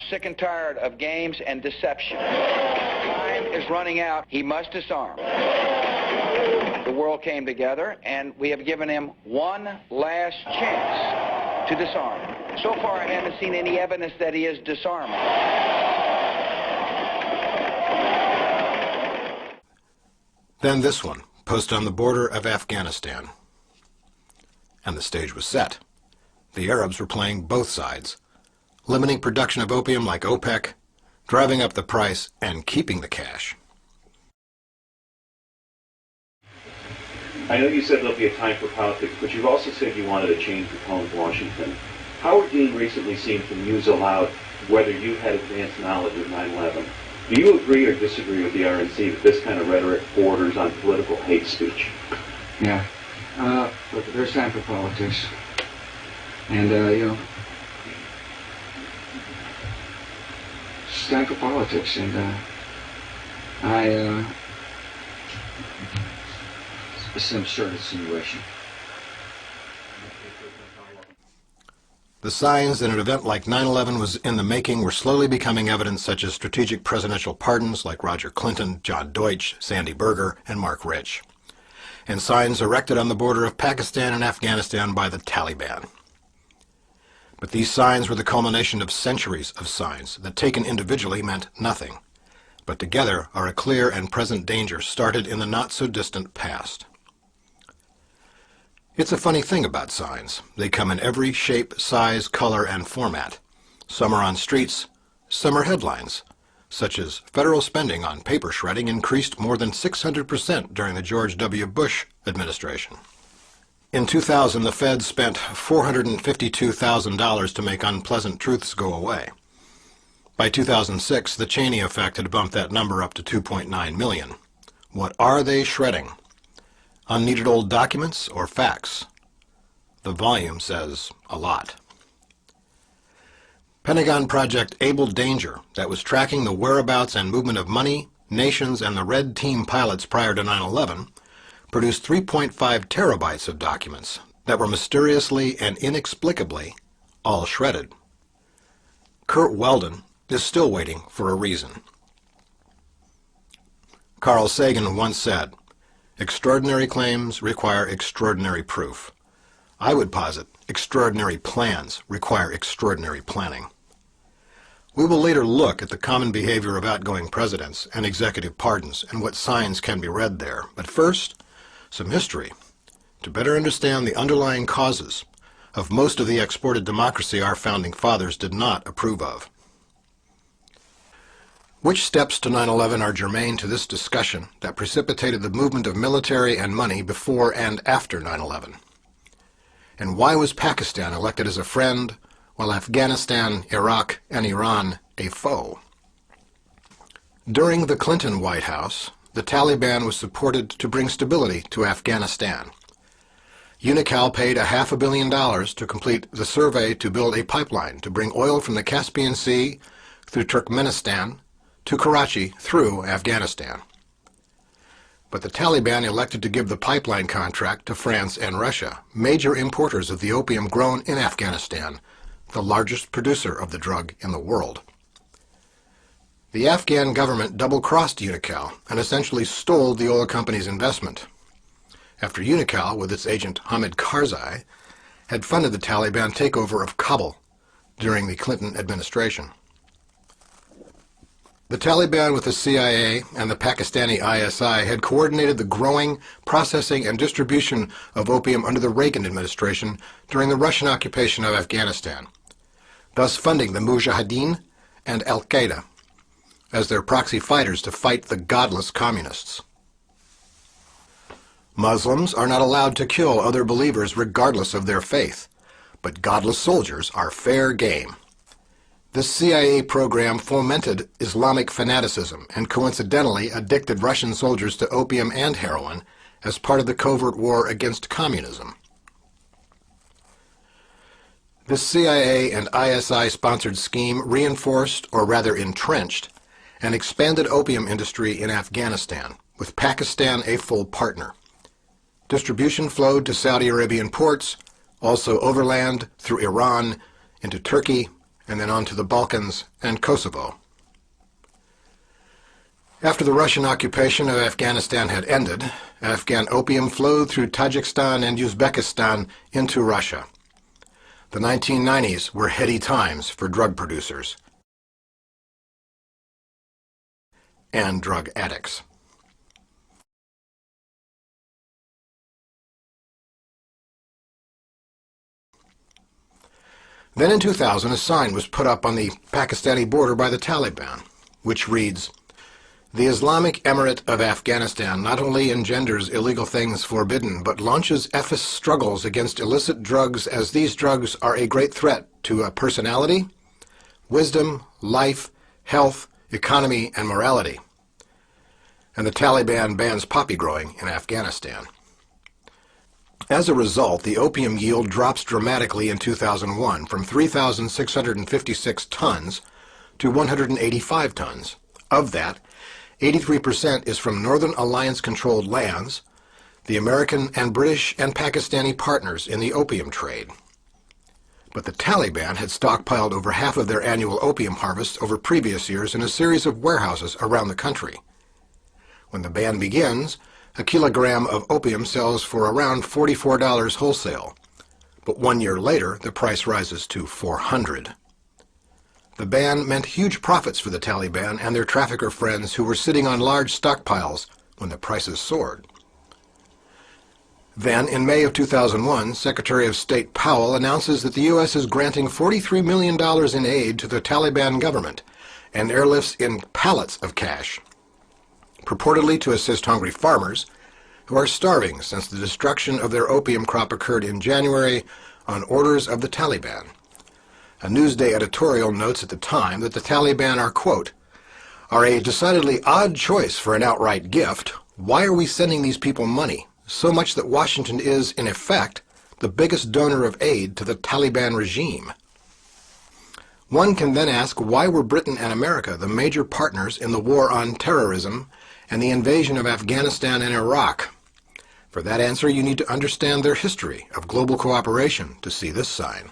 Sick and tired of games and deception. Time is running out. He must disarm. The world came together, and we have given him one last chance to disarm. So far, I haven't seen any evidence that he is disarming. Then this one, posted on the border of Afghanistan. And the stage was set. The Arabs were playing both sides, limiting production of opium like OPEC, driving up the price, and keeping the cash. I know you said there'll be a time for politics, but you've also said you wanted to change the tone of Washington. Howard Dean recently seemed to muse aloud whether you had advanced knowledge of 9/11. Do you agree or disagree with the RNC that this kind of rhetoric borders on political hate speech? Yeah. Look, there's time for politics. And, it's time for politics. And, it's some absurd insinuation. The signs that an event like 9/11 was in the making were slowly becoming evident, such as strategic presidential pardons like Roger Clinton, John Deutsch, Sandy Berger, and Mark Rich, and signs erected on the border of Pakistan and Afghanistan by the Taliban. But these signs were the culmination of centuries of signs that taken individually meant nothing, but together are a clear and present danger started in the not-so-distant past. It's a funny thing about signs. They come in every shape, size, color, and format. Some are on streets, some are headlines, such as federal spending on paper shredding increased more than 600% during the George W. Bush administration. In 2000, the Fed spent $452,000 to make unpleasant truths go away. By 2006, the Cheney effect had bumped that number up to 2.9 million. What are they shredding? Unneeded old documents or facts? The volume says a lot. Pentagon Project Able Danger, that was tracking the whereabouts and movement of money, nations, and the Red Team pilots prior to 9/11, produced 3.5 terabytes of documents that were mysteriously and inexplicably all shredded. Kurt Weldon is still waiting for a reason. Carl Sagan once said, "Extraordinary claims require extraordinary proof." I would posit extraordinary plans require extraordinary planning. We will later look at the common behavior of outgoing presidents and executive pardons and what signs can be read there. But first, some history to better understand the underlying causes of most of the exported democracy our founding fathers did not approve of. Which steps to 9/11 are germane to this discussion that precipitated the movement of military and money before and after 9/11? And why was Pakistan elected as a friend, while Afghanistan, Iraq, and Iran a foe? During the Clinton White House, the Taliban was supported to bring stability to Afghanistan. Unocal paid $500 million to complete the survey to build a pipeline to bring oil from the Caspian Sea through Turkmenistan to Karachi through Afghanistan. But the Taliban elected to give the pipeline contract to France and Russia, major importers of the opium grown in Afghanistan, the largest producer of the drug in the world. The Afghan government double-crossed Unocal and essentially stole the oil company's investment. After Unocal, with its agent Hamid Karzai, had funded the Taliban takeover of Kabul during the Clinton administration. The Taliban, with the CIA and the Pakistani ISI, had coordinated the growing, processing, and distribution of opium under the Reagan administration during the Russian occupation of Afghanistan, thus funding the Mujahideen and Al-Qaeda as their proxy fighters to fight the godless communists. Muslims are not allowed to kill other believers regardless of their faith, but godless soldiers are fair game. This CIA program fomented Islamic fanaticism and coincidentally addicted Russian soldiers to opium and heroin as part of the covert war against communism. This CIA and ISI-sponsored scheme reinforced, or rather entrenched, an expanded opium industry in Afghanistan, with Pakistan a full partner. Distribution flowed to Saudi Arabian ports, also overland through Iran, into Turkey, and then on to the Balkans and Kosovo. After the Russian occupation of Afghanistan had ended, Afghan opium flowed through Tajikistan and Uzbekistan into Russia. The 1990s were heady times for drug producers and drug addicts. Then in 2000, a sign was put up on the Pakistani border by the Taliban, which reads, "The Islamic Emirate of Afghanistan not only engenders illegal things forbidden, but launches ethnic struggles against illicit drugs, as these drugs are a great threat to a personality, wisdom, life, health, economy, and morality." And the Taliban bans poppy growing in Afghanistan. As a result, the opium yield drops dramatically in 2001 from 3,656 tons to 185 tons. Of that, 83% is from Northern Alliance-controlled lands, the American and British and Pakistani partners in the opium trade. But the Taliban had stockpiled over half of their annual opium harvest over previous years in a series of warehouses around the country. When the ban begins, a kilogram of opium sells for around $44 wholesale, but 1 year later the price rises to $400. The ban meant huge profits for the Taliban and their trafficker friends who were sitting on large stockpiles when the prices soared. Then, in May of 2001, Secretary of State Powell announces that the U.S. is granting $43 million in aid to the Taliban government and airlifts in pallets of cash, purportedly to assist hungry farmers who are starving since the destruction of their opium crop occurred in January on orders of the Taliban. A Newsday editorial notes at the time that the Taliban are, quote, "are a decidedly odd choice for an outright gift. Why are we sending these people money? So much that Washington is, in effect, the biggest donor of aid to the Taliban regime." One can then ask, why were Britain and America the major partners in the war on terrorism and the invasion of Afghanistan and Iraq? For that answer, you need to understand their history of global cooperation to see this sign.